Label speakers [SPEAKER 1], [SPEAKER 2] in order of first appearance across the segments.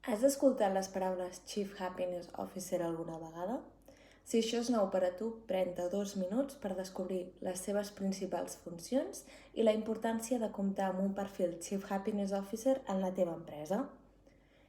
[SPEAKER 1] Has escoltat les paraules Chief Happiness Officer alguna vegada? Si això és nou per a tu, pren-te 2 minuts per descobrir les seves principals funcions i la importància de comptar amb un perfil Chief Happiness Officer en la teva empresa.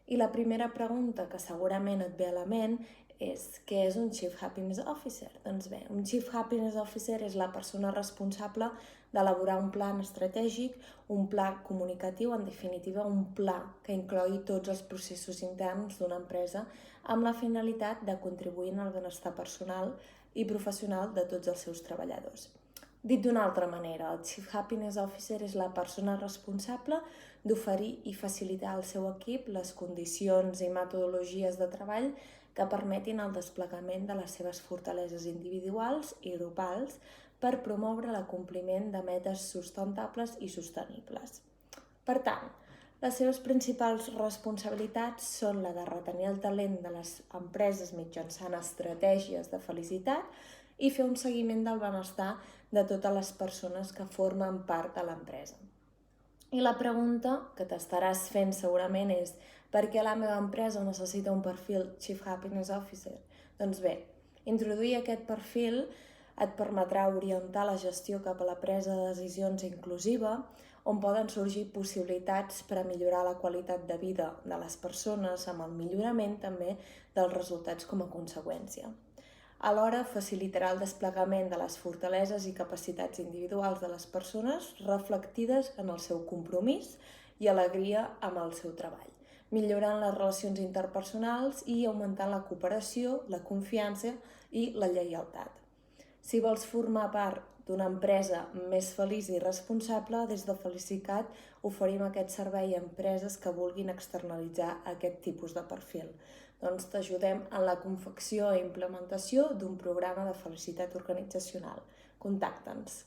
[SPEAKER 1] I la primera pregunta que segurament et ve a la ment és: què és un Chief Happiness Officer? Doncs bé, un Chief Happiness Officer és la persona responsable d'elaborar un pla estratègic, un pla comunicatiu, en definitiva un pla que inclogui tots els processos interns d'una empresa amb la finalitat de contribuir al benestar personal i professional de tots els seus treballadors. Dit d'una altra manera, el Chief Happiness Officer és la persona responsable d'oferir i facilitar al seu equip les condicions i metodologies de treball que permetin el desplegament de les seves fortaleses individuals i grupals per promoure l'acompliment de metes sustentables i sostenibles. Per tant, les seves principals responsabilitats són la de retenir el talent de les empreses mitjançant estratègies de felicitat i fer un seguiment del benestar de totes les persones que formen part de l'empresa. I la pregunta que t'estaràs fent segurament és: per què la meva empresa necessita un perfil Chief Happiness Officer? Doncs bé, introduir aquest perfil et permetrà orientar la gestió cap a la presa de decisions inclusiva, on poden sorgir possibilitats per a millorar la qualitat de vida de les persones amb el millorament també dels resultats com a conseqüència. Alhora facilitarà el desplegament de les fortaleses i capacitats individuals de les persones reflectides en el seu compromís i alegria amb el seu treball, millorant les relacions interpersonals i augmentant la cooperació, la confiança i la lleialtat. Si vols formar part d'una empresa més feliç i responsable, des de Felicicat oferim aquest servei a empreses que vulguin externalitzar aquest tipus de perfil. Doncs t'ajudem en la confecció i implementació d'un programa de felicitat organitzacional. Contacta'ns.